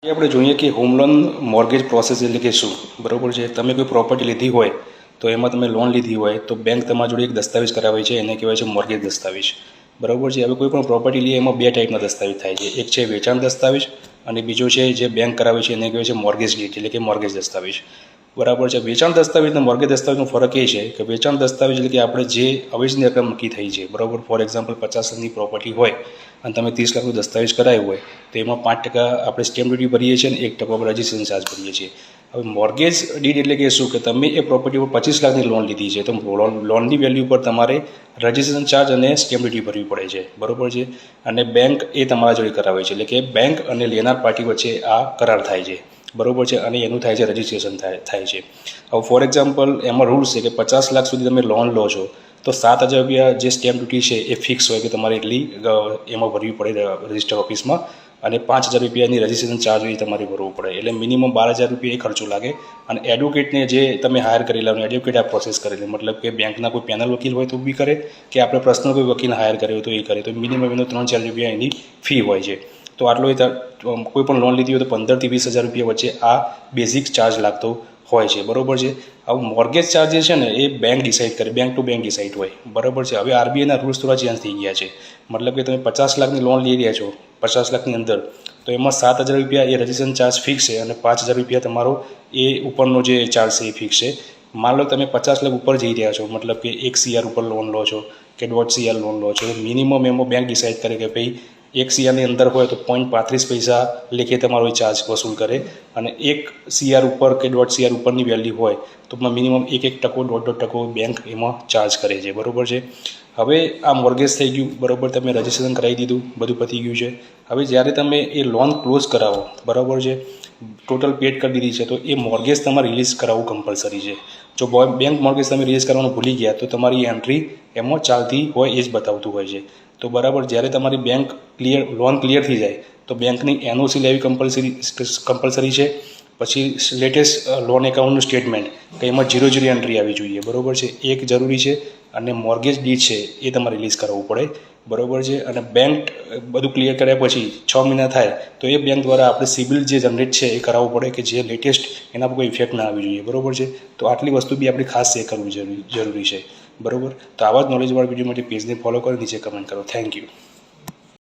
આપણે જોઈએ કે હોમ લોન મોર્ગેજ પ્રોસેસ એટલે કે શું બરાબર છે. તમે કોઈ પ્રોપર્ટી લીધી હોય તો એમાં તમે લોન લીધી હોય તો બેંક તમારા જોડે એક દસ્તાવેજ કરાવે છે, એને કહેવાય છે મોર્ગેજ દસ્તાવેજ. બરાબર છે. હવે કોઈ પણ પ્રોપર્ટી લઈએ એમાં બે ટાઈપના દસ્તાવેજ થાય છે. એક છે વેચાણ દસ્તાવેજ અને બીજો છે જે બેંક કરાવે છે એને કહેવાય છે મોર્ગેજ ડીડ એટલે કે મોર્ગેજ દસ્તાવેજ. બરાબર છે. વેચાણ દસ્તાવેજ અને મોર્ગેજ દસ્તાવેજનો ફરક એ છે કે વેચાણ દસ્તાવેજ એટલે કે આપણે જે અવેજની રકમ નક્કી થઈ છે, બરાબર, ફોર એક્ઝામ્પલ 50 લાખની પ્રોપર્ટી હોય અને તમે 30 લાખનું દસ્તાવેજ કરાવ્યું હોય તો એમાં 5% આપણે સ્ટેમ્પ ડ્યુટી ભરીએ છીએ અને 1% આપણે રજિસ્ટ્રેશન ચાર્જ ભરીએ છીએ. હવે મોર્ગેજ ડીડ એટલે કે શું કે તમે એ પ્રોપર્ટી પર 25 લાખની લોન લીધી છે તો લોનની વેલ્યુ પર તમારે રજિસ્ટ્રેશન ચાર્જ અને સ્ટેમ્પ ડ્યુટી ભરવી પડે છે, બરાબર છે. અને બેંક એ તમારા જોડે કરાવે છે એટલે કે બેંક અને લેનાર પાર્ટી વચ્ચે આ કરાર થાય છે, બરાબર છે. અને એનું થાય છે રજિસ્ટ્રેશન થાય છે. હવે ફોર એક્ઝામ્પલ એમાં રૂલ્સ છે કે 50 લાખ સુધી તમે લોન લો છો તો 7,000 રૂપિયા જે સ્ટેમ્પ ડ્યુટી છે એ ફિક્સ હોય કે તમારે એટલી એમાં ભરવી પડે રજિસ્ટર ઓફિસમાં, અને 5,000 રૂપિયાની રજિસ્ટ્રેશન ચાર્જ એ તમારે ભરવું પડે, એટલે મિનિમમ 12,000 રૂપિયા એ ખર્ચો લાગે. અને એડવોકેટને જે તમે હાયર કરેલા એડવોકેટ આ પ્રોસેસ કરેલી, મતલબ કે બેંકના કોઈ પેનલ વકીલ હોય તો બી કરે કે આપણે પર્સનલ કોઈ વકીલ હાયર કર્યો તો એ કરે, તો મિનિમમ એનો 3-4 રૂપિયા એની ફી હોય છે. તો આટલો કોઈ પણ લોન લીધી હોય તો 15,000 થી 20,000 રૂપિયા વચ્ચે આ બેઝિક ચાર્જ લાગતો હોય છે, બરાબર છે. હવે મોર્ગેજ ચાર્જ જે છે ને એ બેંક ડિસાઇડ કરે, બેંક ટુ બેંક ડિસાઇડ હોય, બરાબર છે. હવે આરબીઆઈના રૂલ્સ થોડા ચેન્જ થઈ ગયા છે, મતલબ કે તમે 50 લાખની લોન લઈ રહ્યા છો, 50 લાખની અંદર, તો એમાં 7,000 રૂપિયા એ રજિસ્ટ્રેશન ચાર્જ ફિક્સ છે અને 5,000 રૂપિયા તમારો એ ઉપરનો જે ચાર્જ છે એ ફિક્સ છે. માન લો તમે 50 લાખ ઉપર જઈ રહ્યા છો, મતલબ કે 1 CR ઉપર લોન લો છો કે 1.5 CR લોન લો છો, મિનિમમ એમાં બેંક ડિસાઇડ કરે કે ભાઈ 1 CRની અંદર હોય તો 0.35 પૈસા લેખે તમારો એ ચાર્જ વસૂલ કરે, અને 1 CR ઉપર કે 1.5 CR ઉપરની વેલ્યુ હોય તો મિનિમમ 1% 1.5% બેંક એમાં ચાર્જ કરે છે, બરાબર છે. હવે આ મોર્ગેજ થઈ ગયું, બરાબર, તમે રજિસ્ટ્રેશન કરાવી દીધું, બધું પતી ગયું છે. હવે જ્યારે તમે એ લોન ક્લોઝ કરાવો, બરાબર છે, ટોટલ પેડ કરી દીધી છે, તો એ મોર્ગેજ તમારે રિલીઝ કરાવવું કમ્પલસરી છે. જો બેંક મોર્ગેજ તમે રિલીઝ કરવાનું ભૂલી ગયા તો તમારી એન્ટ્રી એમાં ચાલતી હોય એ જ બતાવતું હોય છે. તો બરાબર, જ્યારે તમારી બેંક લોન ક્લિયર થઈ જાય તો બેંકની NOC લેવી કમ્પલસરી છે. પછી લેટેસ્ટ લોન એકાઉન્ટનું સ્ટેટમેન્ટ કે એમાં 0 એન્ટ્રી આવી જોઈએ, બરાબર છે, એક જરૂરી છે. અને મોર્ગેજ ડીડ છે એ તમારે રિલીઝ કરાવવું પડે, બરાબર છે. અને બેંક બધું ક્લિયર કર્યા પછી 6 મહિના થાય તો એ બેંક દ્વારા આપણે સિબિલ જે જનરેટ છે એ કરાવવું પડે કે જે લેટેસ્ટ એના પર કોઈ ઇફેક્ટ ના આવી જોઈએ, બરાબર છે. તો આટલી વસ્તુ બી આપણે ખાસ ચેક કરવી જરૂરી છે, બરાબર. તો આવા જ નોલેજવાળા વિડીયો માટે પેજને ફોલો કરો, નીચે કમેન્ટ કરો. Thank you.